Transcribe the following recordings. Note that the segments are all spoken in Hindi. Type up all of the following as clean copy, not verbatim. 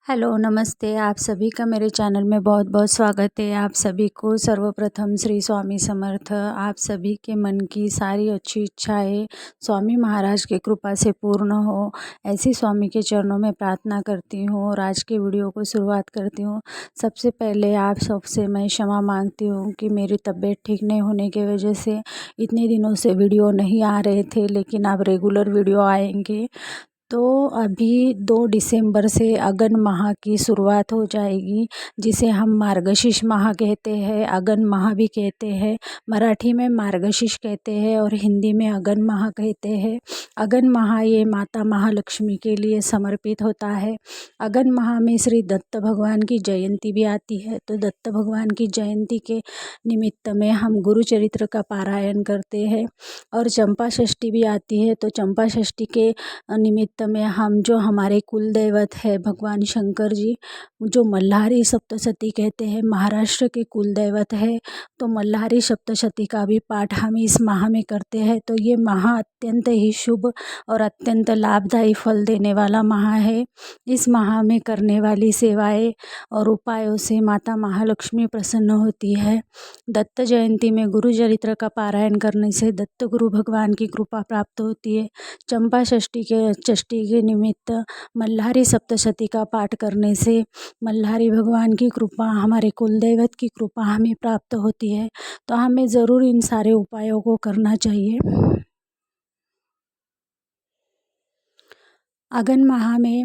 हेलो नमस्ते। आप सभी का मेरे चैनल में बहुत बहुत स्वागत है। आप सभी को सर्वप्रथम श्री स्वामी समर्थ। आप सभी के मन की सारी अच्छी इच्छाएं स्वामी महाराज की कृपा से पूर्ण हो, ऐसी स्वामी के चरणों में प्रार्थना करती हूँ और आज के वीडियो को शुरुआत करती हूँ। सबसे पहले आप सबसे मैं क्षमा मांगती हूँ कि मेरी तबीयत ठीक नहीं होने की वजह से इतने दिनों से वीडियो नहीं आ रहे थे, लेकिन अब रेगुलर वीडियो आएंगे। तो अभी 2 दिसंबर से अगन माह की शुरुआत हो जाएगी, जिसे हम मार्गशीर्ष माह कहते हैं, अगन माह भी कहते हैं। मराठी में मार्गशीर्ष कहते हैं और हिंदी में अगन माह कहते हैं। अगन माह ये माता महालक्ष्मी के लिए समर्पित होता है। अगन माह में श्री दत्त भगवान की जयंती भी आती है, तो दत्त भगवान की जयंती के निमित्त में हम गुरु चरित्र का पारायण करते हैं। और चंपा षष्ठी भी आती है, तो चंपा षष्ठी के निमित्त में हम जो हमारे कुल दैवत है भगवान शंकर जी, जो मल्हारी सप्तशती कहते हैं, महाराष्ट्र के कुल दैवत है, तो मल्हारी सप्तशती का भी पाठ हम इस माह में करते हैं। तो ये माह अत्यंत ही शुभ और अत्यंत लाभदायी फल देने वाला माह है। इस माह में करने वाली सेवाएं और उपायों से माता महालक्ष्मी प्रसन्न होती है। दत्त जयंती में गुरु चरित्र का पारायण करने से दत्त गुरु भगवान की कृपा प्राप्त होती है। चंपा षष्ठी के निमित्त मल्हारी सप्तशती का पाठ करने से मल्हारी भगवान की कृपा, हमारे कुल दैवत की कृपा हमें प्राप्त होती है। तो हमें ज़रूर इन सारे उपायों को करना चाहिए। अगन माह में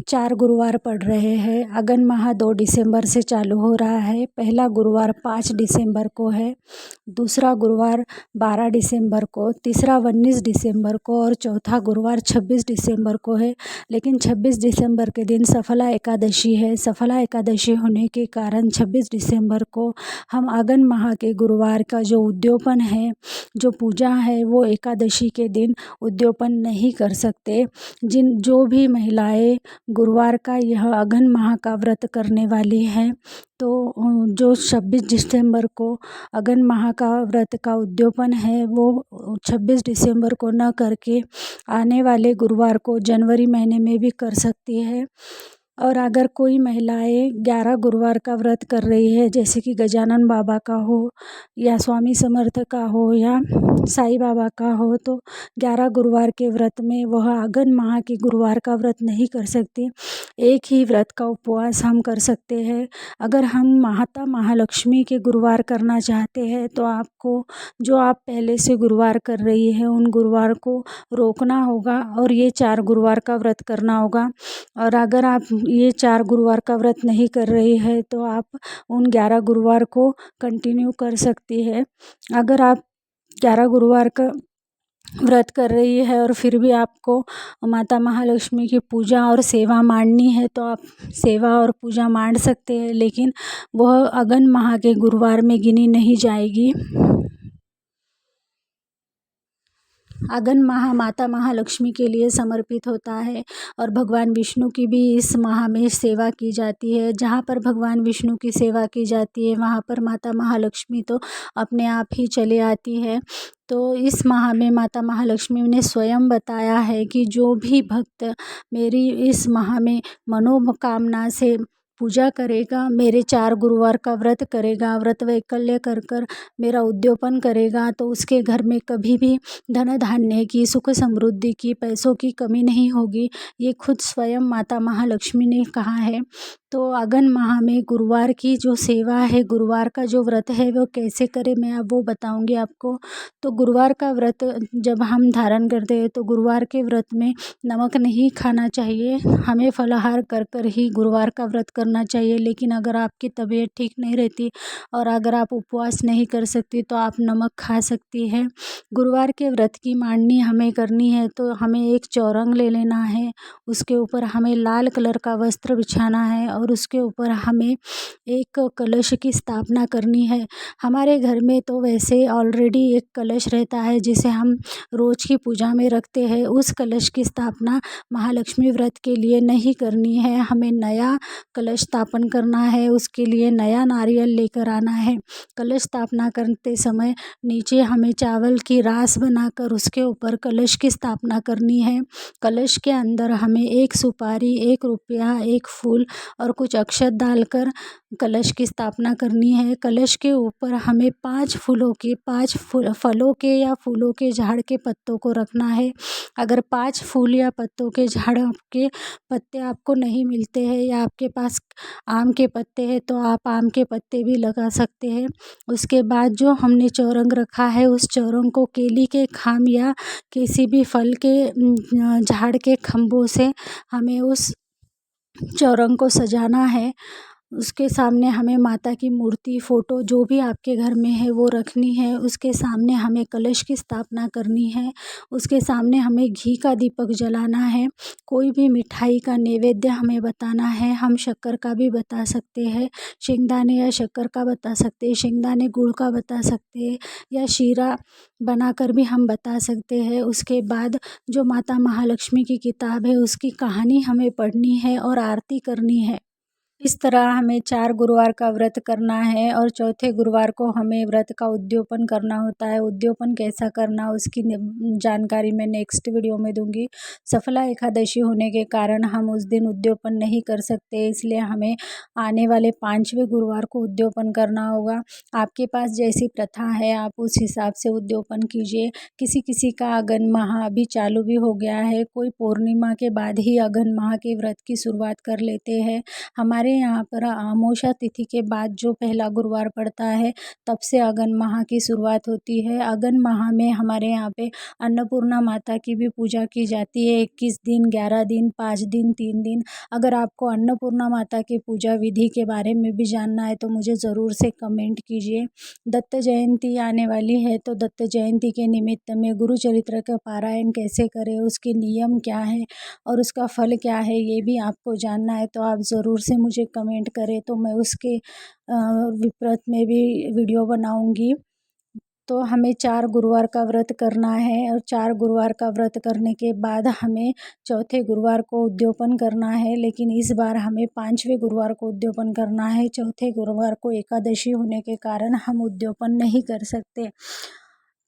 4 गुरुवार पड़ रहे हैं। अगन माह 2 दिसंबर से चालू हो रहा है। पहला गुरुवार 5 दिसंबर को है, दूसरा गुरुवार 12 दिसंबर को, तीसरा 19 दिसंबर को और चौथा गुरुवार 26 दिसंबर को है। लेकिन 26 दिसंबर के दिन सफला एकादशी है। सफला एकादशी होने के कारण 26 दिसंबर को हम अगन माह के गुरुवार का जो उद्योपन है, जो पूजा है, वो एकादशी के दिन उद्योपन नहीं कर सकते। जो भी महिलाएं गुरुवार का यह अगन माह का व्रत करने वाली हैं, तो जो 26 दिसंबर को अगन माह का व्रत का उद्योपन है, वो 26 दिसंबर को न करके आने वाले गुरुवार को जनवरी महीने में भी कर सकती है। और अगर कोई महिलाएं 11 गुरुवार का व्रत कर रही है, जैसे कि गजानन बाबा का हो या स्वामी समर्थ का हो या साईं बाबा का हो, तो 11 गुरुवार के व्रत में वह अगन माह के गुरुवार का व्रत नहीं कर सकती। एक ही व्रत का उपवास हम कर सकते हैं। अगर हम माता महालक्ष्मी के गुरुवार करना चाहते हैं, तो आपको जो आप पहले से गुरुवार कर रही है उन गुरुवार को रोकना होगा और ये 4 गुरुवार का व्रत करना होगा। और अगर आप ये 4 गुरुवार का व्रत नहीं कर रही है, तो आप उन 11 गुरुवार को कंटिन्यू कर सकती है। अगर आप 11 गुरुवार का व्रत कर रही है और फिर भी आपको माता महालक्ष्मी की पूजा और सेवा मांडनी है, तो आप सेवा और पूजा मांड सकते हैं, लेकिन वह अगन माह के गुरुवार में गिनी नहीं जाएगी। अगन माह माता महालक्ष्मी के लिए समर्पित होता है और भगवान विष्णु की भी इस माह में सेवा की जाती है। जहाँ पर भगवान विष्णु की सेवा की जाती है, वहाँ पर माता महालक्ष्मी तो अपने आप ही चले आती है। तो इस माह में माता महालक्ष्मी ने स्वयं बताया है कि जो भी भक्त मेरी इस माह में मनोकामना से पूजा करेगा, मेरे 4 गुरुवार का व्रत करेगा, व्रत वैकल्य कर कर मेरा उद्योपन करेगा, तो उसके घर में कभी भी धन धान्य की, सुख समृद्धि की, पैसों की कमी नहीं होगी। ये खुद स्वयं माता महालक्ष्मी ने कहा है। तो अगन माह में गुरुवार की जो सेवा है, गुरुवार का जो व्रत है, वो कैसे करें मैं अब वो बताऊंगी आपको। तो गुरुवार का व्रत जब हम धारण करते हैं, तो गुरुवार के व्रत में नमक नहीं खाना चाहिए। हमें फलाहार कर कर ही गुरुवार का व्रत करना चाहिए। लेकिन अगर आपकी तबीयत ठीक नहीं रहती और अगर आप उपवास नहीं कर सकती, तो आप नमक खा सकती है। गुरुवार के व्रत की मांडनी हमें करनी है, तो हमें एक चौरंग ले लेना है, उसके ऊपर हमें लाल कलर का वस्त्र बिछाना है और और उसके ऊपर हमें एक कलश की स्थापना करनी है। हमारे घर में तो वैसे ऑलरेडी एक कलश रहता है जिसे हम रोज़ की पूजा में रखते हैं। उस कलश की स्थापना महालक्ष्मी व्रत के लिए नहीं करनी है, हमें नया कलश स्थापन करना है। उसके लिए नया नारियल लेकर आना है। कलश स्थापना करते समय नीचे हमें चावल की रास बनाकर उसके ऊपर कलश की स्थापना करनी है। कलश के अंदर हमें एक सुपारी, 1 रुपया, 1 फूल और कुछ अक्षत डालकर कलश की स्थापना करनी है। कलश के ऊपर हमें 5 फलों के या फूलों के झाड़ के पत्तों को रखना है। अगर 5 फूल या पत्तों के झाड़ के पत्ते आपको नहीं मिलते हैं या आपके पास आम के पत्ते हैं तो आप आम के पत्ते भी लगा सकते हैं। उसके बाद जो हमने चौरंग रखा है उस चौरंग को केली के खाम या किसी भी फल के झाड़ के खंभों से हमें उस चौरंग को सजाना है। उसके सामने हमें माता की मूर्ति, फ़ोटो जो भी आपके घर में है वो रखनी है। उसके सामने हमें कलश की स्थापना करनी है। उसके सामने हमें घी का दीपक जलाना है। कोई भी मिठाई का नैवेद्य हमें बताना है। हम शक्कर का भी बता सकते हैं, शेंगदाने या शक्कर का बता सकते हैं, शेंगदाने गुड़ का बता सकते हैं या शीरा बनाकर भी हम बता सकते हैं। उसके बाद जो माता महालक्ष्मी की किताब है उसकी कहानी हमें पढ़नी है और आरती करनी है। इस तरह हमें 4 गुरुवार का व्रत करना है और चौथे गुरुवार को हमें व्रत का उद्यापन करना होता है। उद्यापन कैसा करना उसकी जानकारी मैं नेक्स्ट वीडियो में दूंगी। सफला एकादशी होने के कारण हम उस दिन उद्यापन नहीं कर सकते, इसलिए हमें आने वाले 5वें गुरुवार को उद्यापन करना होगा। आपके पास जैसी प्रथा है आप उस हिसाब से उद्यापन कीजिए। किसी किसी का अगन माह अभी चालू भी हो गया है, कोई पूर्णिमा के बाद ही अगन माह के व्रत की शुरुआत कर लेते हैं। हमारे यहाँ पर अमावस्या तिथि के बाद जो पहला गुरुवार पड़ता है तब से अगन माह की शुरुआत होती है। अगन माह में हमारे यहाँ पे अन्नपूर्णा माता की भी पूजा की जाती है। 21 दिन, 11 दिन, 5 दिन, 3 दिन। अगर आपको अन्नपूर्णा माता की पूजा विधि के बारे में भी जानना है तो मुझे ज़रूर से कमेंट कीजिए। दत्त जयंती आने वाली है तो दत्त जयंती के निमित्त में गुरु चरित्र का पारायण कैसे करें, उसके नियम क्या है और उसका फल क्या है ये भी आपको जानना है तो आप ज़रूर से मुझे कमेंट करें तो मैं उसके विपरीत में भी वीडियो बनाऊंगी। तो हमें 4 गुरुवार का व्रत करना है और 4 गुरुवार का व्रत करने के बाद हमें चौथे गुरुवार को उद्यापन करना है, लेकिन इस बार हमें 5वें गुरुवार को उद्यापन करना है। चौथे गुरुवार को एकादशी होने के कारण हम उद्यापन नहीं कर सकते।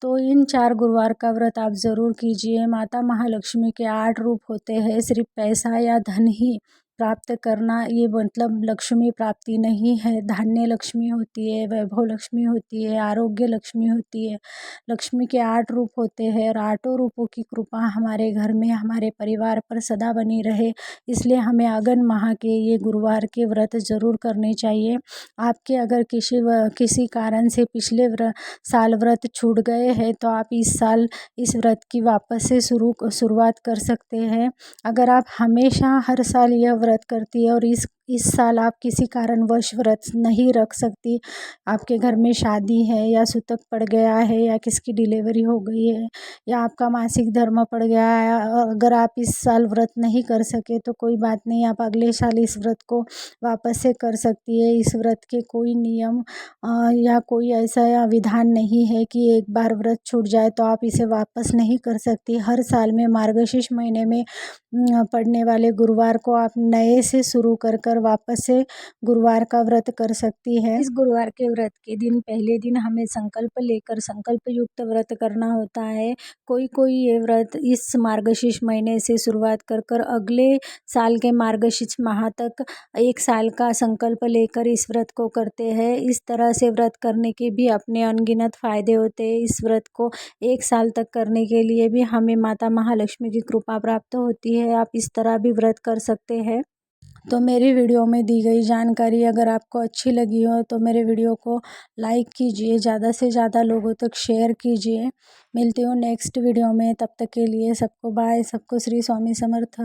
तो इन 4 गुरुवार का व्रत आप ज़रूर कीजिए। माता महालक्ष्मी के 8 रूप होते हैं। सिर्फ पैसा या धन ही प्राप्त करना ये मतलब लक्ष्मी प्राप्ति नहीं है। धान्य लक्ष्मी होती है, वैभव लक्ष्मी होती है, आरोग्य लक्ष्मी होती है। लक्ष्मी के 8 रूप होते हैं और 8 रूपों की कृपा हमारे घर में, हमारे परिवार पर सदा बनी रहे, इसलिए हमें अगन माह के ये गुरुवार के व्रत ज़रूर करने चाहिए। आपके अगर किसी कारण से पिछले साल व्रत छूट गए हैं तो आप इस साल इस व्रत की वापस से शुरुआत कर सकते हैं। अगर आप हमेशा हर साल यह व्रत करती है और इस साल आप किसी कारणवश व्रत नहीं रख सकती, आपके घर में शादी है या सूतक पड़ गया है या किसकी डिलीवरी हो गई है या आपका मासिक धर्म पड़ गया है, अगर आप इस साल व्रत नहीं कर सके तो कोई बात नहीं, आप अगले साल इस व्रत को वापस से कर सकती है। इस व्रत के कोई नियम या कोई ऐसा विधान नहीं है कि एक बार व्रत छूट जाए तो आप इसे वापस नहीं कर सकती। हर साल में मार्गशीर्ष महीने में पड़ने वाले गुरुवार को आप नए से शुरू कर वापस से गुरुवार का व्रत कर सकती है। इस गुरुवार के व्रत के दिन पहले दिन हमें संकल्प लेकर संकल्प युक्त व्रत करना होता है। कोई ये व्रत इस मार्गशीर्ष महीने से शुरुआत कर अगले साल के मार्गशीर्ष माह तक 1 साल का संकल्प लेकर इस व्रत को करते हैं। इस तरह से व्रत करने के भी अपने अनगिनत फ़ायदे होते हैं। इस व्रत को 1 साल तक करने के लिए भी हमें माता महालक्ष्मी की कृपा प्राप्त होती है। आप इस तरह भी व्रत कर सकते हैं। तो मेरी वीडियो में दी गई जानकारी अगर आपको अच्छी लगी हो तो मेरे वीडियो को लाइक कीजिए, ज़्यादा से ज़्यादा लोगों तक शेयर कीजिए। मिलती हूँ नेक्स्ट वीडियो में, तब तक के लिए सबको बाय। सबको श्री स्वामी समर्थ।